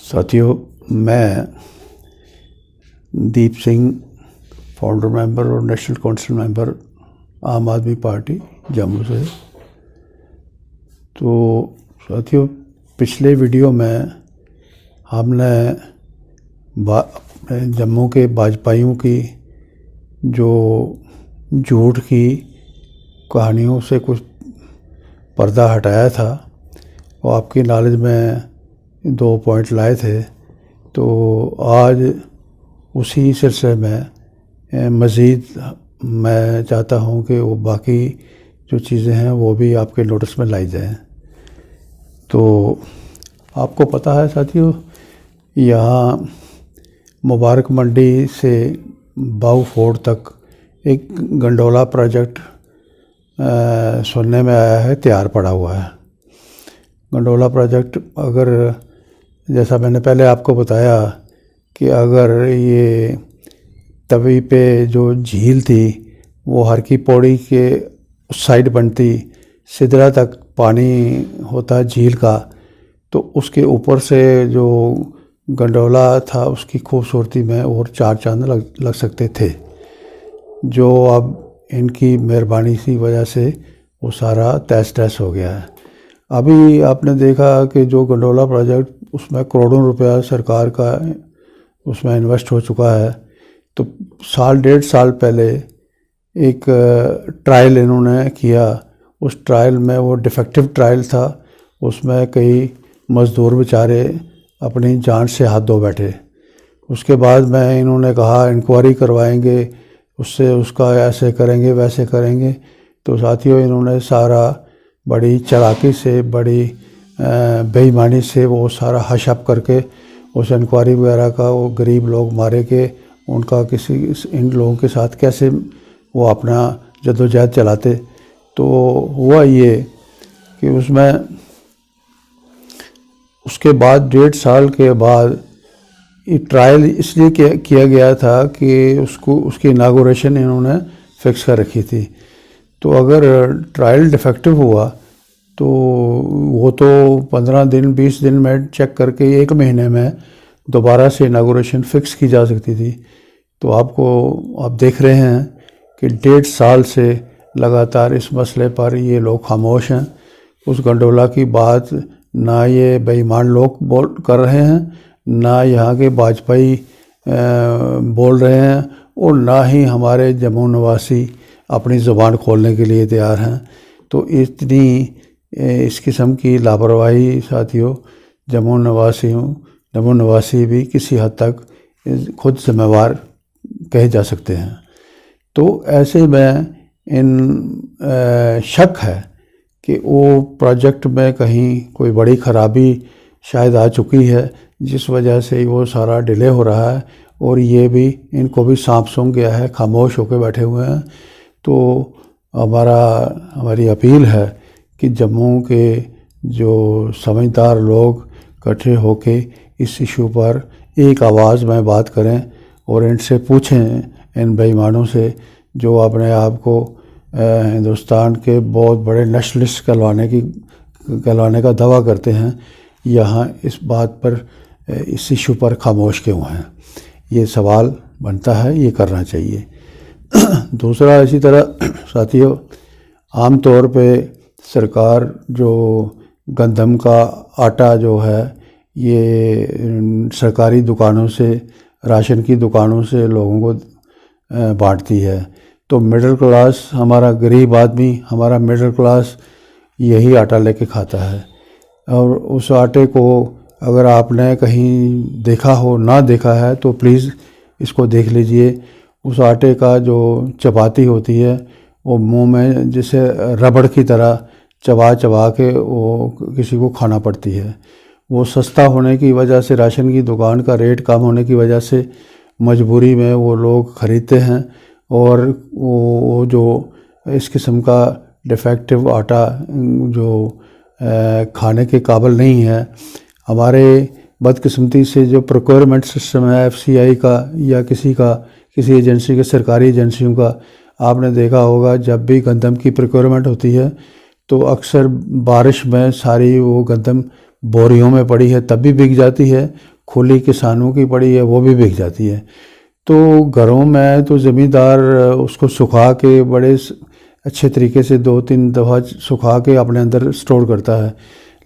साथियों, मैं Deep Singh, founder member और नेशनल काउंसिल मेंबर आम आदमी पार्टी जम्मू से। तो साथियों, पिछले वीडियो में हमने जम्मू के भाजपाइयों की जो झूठ की कहानियों से कुछ पर्दा हटाया था और आपकी नॉलेज में 2 पॉइंट लाए थे। तो आज उसी सिलसिले में मज़ीद मैं चाहता हूं कि वो बाकी जो चीज़ें हैं वो भी आपके नोटिस में लाई जाएं। तो आपको पता है साथियों, यहाँ मुबारक मंडी से बाऊ फोर्ट तक एक गंडोला प्रोजेक्ट सुनने में आया है, तैयार पड़ा हुआ है। गंडोला प्रोजेक्ट, अगर जैसा मैंने पहले आपको बताया कि अगर ये तवी पे जो झील थी वो हर की पौड़ी के उस साइड बनती, सिदरा तक पानी होता झील का, तो उसके ऊपर से जो गंडोला था उसकी खूबसूरती में और 4 चांद लग सकते थे, जो अब इनकी मेहरबानी की वजह से वो सारा तहस तहस हो गया है। अभी आपने देखा कि जो गंडोला प्रोजेक्ट, उसमें करोड़ों रुपया सरकार का उसमें इन्वेस्ट हो चुका है। तो 1.5 साल पहले एक ट्रायल इन्होंने किया। उस ट्रायल में वो डिफेक्टिव ट्रायल था, उसमें कई मज़दूर बेचारे अपनी जान से हाथ धो बैठे। उसके बाद में इन्होंने कहा इंक्वायरी करवाएंगे, उससे उसका ऐसे करेंगे वैसे करेंगे। तो साथियों, इन्होंने सारा बड़ी चालाकी से, बड़ी बेईमानी से वो सारा हश अप करके उस इंक्वायरी वगैरह का, वो गरीब लोग मारे के उनका किसी इन लोगों के साथ कैसे वो अपना जद्दोजहद चलाते। तो हुआ ये कि उसमें उसके बाद 1.5 साल के बाद ये ट्रायल इसलिए किया गया था कि उसकी इनागोरेशन इन्होंने फिक्स कर रखी थी। तो अगर ट्रायल डिफेक्टिव हुआ तो वो तो 15 दिन 20 दिन में चेक करके 1 महीने में दोबारा से इनागोरेशन फिक्स की जा सकती थी। तो आप देख रहे हैं कि 1.5 साल से लगातार इस मसले पर ये लोग खामोश हैं। उस गंडोला की बात ना ये बेईमान लोग कर रहे हैं, ना यहाँ के भाजपाई बोल रहे हैं, और ना ही हमारे जम्मू निवासी अपनी ज़ुबान खोलने के लिए तैयार हैं। तो इतनी इस किस्म की लापरवाही साथियों, जम्मू निवासी भी किसी हद तक खुद जिम्मेवार कहे जा सकते हैं। तो ऐसे में शक है कि वो प्रोजेक्ट में कहीं कोई बड़ी ख़राबी शायद आ चुकी है, जिस वजह से वो सारा डिले हो रहा है, और ये भी इनको भी सांप सूंघ गया है, खामोश होकर बैठे हुए हैं। तो हमारी अपील है कि जम्मू के जो समझदार लोग इकट्ठे होके इस इशू पर एक आवाज़ में बात करें और इनसे पूछें, इन बेईमानों से जो अपने आप को हिंदुस्तान के बहुत बड़े नेशनलिस्ट कहलाने का दावा करते हैं, यहाँ इस बात पर, इस इशू पर खामोश क्यों हैं। ये सवाल बनता है, ये करना चाहिए। दूसरा, इसी तरह साथियों, आम तौर पे सरकार जो गंदम का आटा जो है ये सरकारी दुकानों से, राशन की दुकानों से लोगों को बांटती है। तो मिडिल क्लास, हमारा गरीब आदमी, हमारा मिडिल क्लास यही आटा लेके खाता है। और उस आटे को अगर आपने कहीं देखा हो, ना देखा है, तो प्लीज़ इसको देख लीजिए। उस आटे का जो चपाती होती है वो मुंह में जैसे रबड़ की तरह चबा चबा के वो किसी को खाना पड़ती है। वो सस्ता होने की वजह से, राशन की दुकान का रेट कम होने की वजह से मजबूरी में वो लोग ख़रीदते हैं, और वो जो इस किस्म का डिफेक्टिव आटा जो खाने के काबिल नहीं है, हमारे बदकिस्मती से जो प्रोक्योरमेंट सिस्टम है FCI का या किसी एजेंसी के, सरकारी एजेंसियों का, आपने देखा होगा जब भी गंदम की प्रोक्योरमेंट होती है तो अक्सर बारिश में सारी वो गंदम बोरियों में पड़ी है तब भी बिक जाती है, खुली किसानों की पड़ी है वो भी बिक जाती है। तो घरों में तो ज़मींदार उसको सुखा के बड़े अच्छे तरीके से 2-3 दफ़ा सुखा के अपने अंदर स्टोर करता है,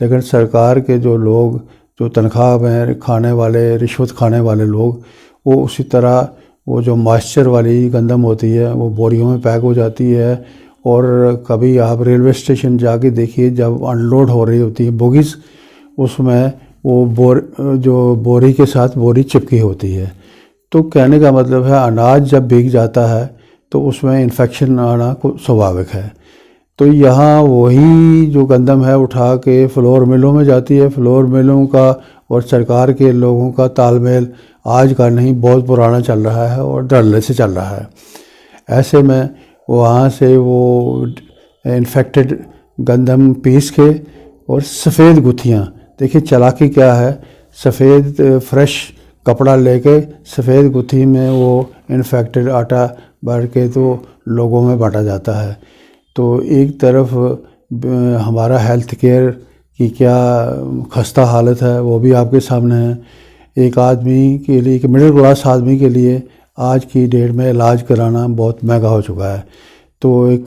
लेकिन सरकार के जो लोग जो तनख्वाह में खाने वाले, रिश्वत खाने वाले लोग, वो उसी तरह वो जो मॉइस्चर वाली गंदम होती है वो बोरियों में पैक हो जाती है। और कभी आप रेलवे स्टेशन जाके देखिए, जब अनलोड हो रही होती है बोगीज़, उसमें वो जो बोरी के साथ बोरी चिपकी होती है। तो कहने का मतलब है अनाज जब बिक जाता है तो उसमें इन्फेक्शन आना स्वाभाविक है। तो यहाँ वही जो गंदम है उठा के फ्लोर मिलों में जाती है। फ्लोर मिलों का और सरकार के लोगों का तालमेल आज का नहीं, बहुत पुराना चल रहा है और धड़ल्ले से चल रहा है। ऐसे में वहाँ से वो इन्फेक्टेड गंदम पीस के और सफ़ेद गुत्थियाँ, देखिए चालाकी क्या है, सफ़ेद फ्रेश कपड़ा लेके सफ़ेद गुत्थी में वो इन्फेक्टेड आटा भर के तो लोगों में बांटा जाता है। तो एक तरफ हमारा हेल्थ केयर की क्या खस्ता हालत है वो भी आपके सामने है। एक आदमी के लिए, एक मिडिल क्लास आदमी के लिए आज की डेट में इलाज कराना बहुत महंगा हो चुका है। तो एक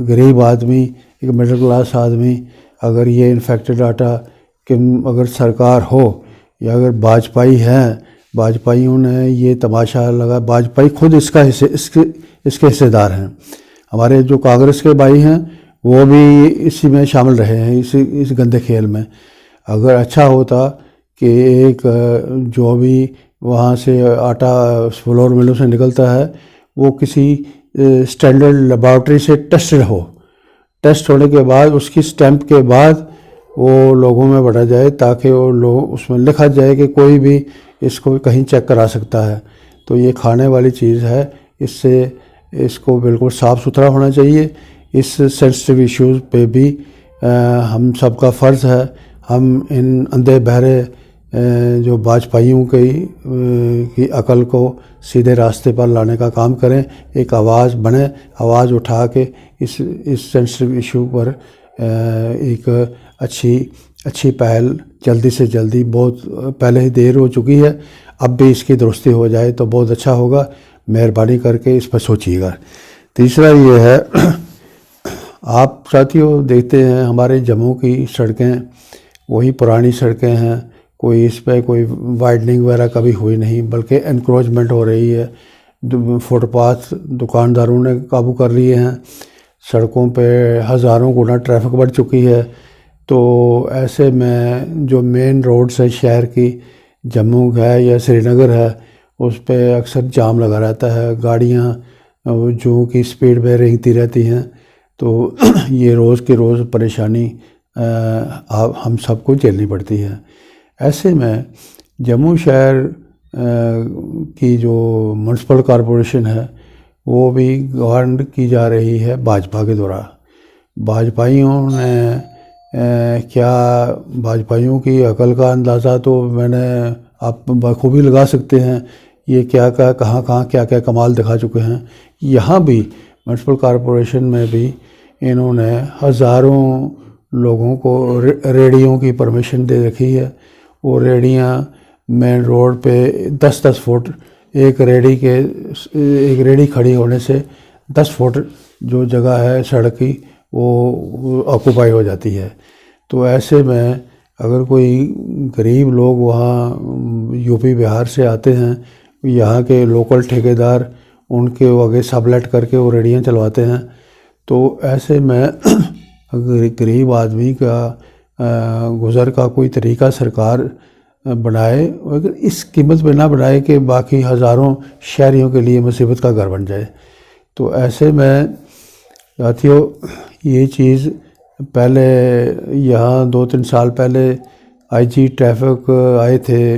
गरीब आदमी, एक मिडिल क्लास आदमी, अगर ये इन्फेक्टेड आटा कि अगर सरकार हो या अगर वाजपेयी हैं, वाजपेयियों ने ये तमाशा लगा, वाजपेयी खुद इसके हिस्सेदार हैं। हमारे जो कांग्रेस के भाई हैं वो भी इसी में शामिल रहे हैं, इस गंदे खेल में। अगर अच्छा होता कि एक जो भी वहाँ से आटा फ्लोर मिलों से निकलता है वो किसी स्टैंडर्ड लेबॉर्ट्री से टेस्टेड हो, टेस्ट होने के बाद उसकी स्टैंप के बाद वो लोगों में बढ़ा जाए, ताकि वो लोग उसमें लिखा जाए कि कोई भी इसको कहीं चेक करा सकता है। तो ये खाने वाली चीज़ है, इससे इसको बिल्कुल साफ़ सुथरा होना चाहिए। इस सेंसिटिव इश्यूज़ पे भी हम सबका फ़र्ज़ है, हम इन अंधे बहरे जो वाजपेयियों की अकल को सीधे रास्ते पर लाने का काम करें, एक आवाज़ बने, आवाज़ उठा के इस सेंसिटिव इशू पर एक अच्छी पहल जल्दी से जल्दी, बहुत पहले ही देर हो चुकी है, अब भी इसकी दुरुस्ती हो जाए तो बहुत अच्छा होगा। मेहरबानी करके इस पर सोचिएगा। तीसरा ये है, आप साथियों देखते हैं हमारे जम्मू की सड़कें वही पुरानी सड़कें हैं, कोई इस पर कोई वाइडनिंग वगैरह कभी हुई नहीं, बल्कि एनक्रोचमेंट हो रही है। फुटपाथ दुकानदारों ने काबू कर लिए हैं, सड़कों पे हज़ारों गुना ट्रैफिक बढ़ चुकी है। तो ऐसे में जो मेन रोड्स है शहर की, जम्मू है या श्रीनगर है, उस पर अक्सर जाम लगा रहता है, गाड़ियाँ जो कि स्पीड में रेंगती रहती हैं। तो ये रोज़ के रोज़ परेशानी हम सबको झेलनी पड़ती है। ऐसे में जम्मू शहर की जो म्यूनसिपल कॉरपोरेशन है वो भी गवर्न की जा रही है भाजपा के द्वारा। भाजपाइयों ने क्या भाजपाइयों की अकल का अंदाज़ा तो मैंने आप बखूबी लगा सकते हैं, ये क्या कहाँ क्या कमाल दिखा चुके हैं। यहाँ भी म्यूनसिपल कॉरपोरेशन में भी इन्होंने हज़ारों लोगों को रेडियों की परमिशन दे रखी है। वो रेडियाँ मेन रोड पे 10-10 फुट, एक रेडी खड़ी होने से 10 फुट जो जगह है सड़क की वो ऑक्यूपाई हो जाती है। तो ऐसे में अगर कोई गरीब लोग वहाँ यूपी बिहार से आते हैं, यहाँ के लोकल ठेकेदार उनके आगे सबलेट करके वो रेडियाँ चलवाते हैं। तो ऐसे में अगर गरीब आदमी का गुज़र का कोई तरीका सरकार बनाए, अगर इस कीमत पे ना बनाए कि बाकी हज़ारों शहरियों के लिए मुसीबत का घर बन जाए। तो ऐसे में साथियों ये चीज़ पहले यहाँ 2-3 साल पहले आईजी ट्रैफिक आए थे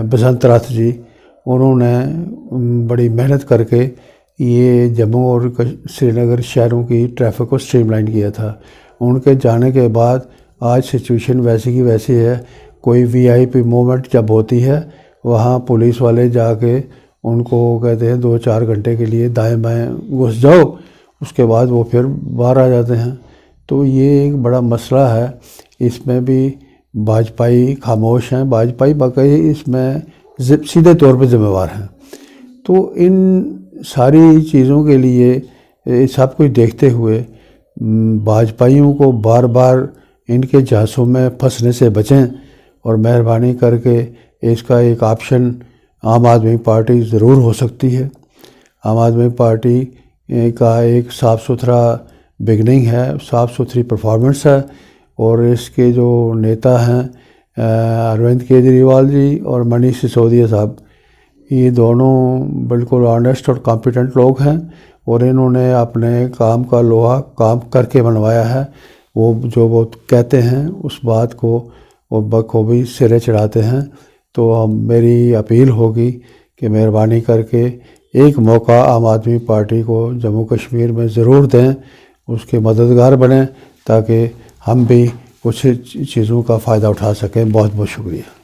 बसंत राथ जी, उन्होंने बड़ी मेहनत करके ये जम्मू और श्रीनगर शहरों की ट्रैफिक को स्ट्रीमलाइन किया था। उनके जाने के बाद आज सिचुएशन वैसी की वैसी है। कोई वीआईपी मूवमेंट जब होती है वहाँ पुलिस वाले जाके उनको कहते हैं 2-4 घंटे के लिए दाएं बाएं घुस जाओ, उसके बाद वो फिर बाहर आ जाते हैं। तो ये एक बड़ा मसला है, इसमें भी वाजपेयी खामोश हैं, वाजपेयी वाकई इसमें सीधे तौर पे ज़िम्मेवार हैं। तो इन सारी चीज़ों के लिए सब कुछ देखते हुए वाजपेयियों को बार बार इनके झांसों में फंसने से बचें और मेहरबानी करके इसका एक ऑप्शन आम आदमी पार्टी ज़रूर हो सकती है। आम आदमी पार्टी का एक साफ़ सुथरा बिगनिंग है, साफ़ सुथरी परफॉर्मेंस है और इसके जो नेता हैं अरविंद केजरीवाल जी और मनीष सिसोदिया साहब, ये दोनों बिल्कुल ऑनेस्ट और कॉम्पिटेंट लोग हैं और इन्होंने अपने काम का लोहा काम करके बनवाया है। वो जो वो कहते हैं उस बात को वो बखूबी सिरे चढ़ाते हैं। तो मेरी अपील होगी कि मेहरबानी करके एक मौका आम आदमी पार्टी को जम्मू कश्मीर में ज़रूर दें, उसके मददगार बनें ताकि हम भी कुछ चीज़ों का फ़ायदा उठा सकें। बहुत बहुत शुक्रिया।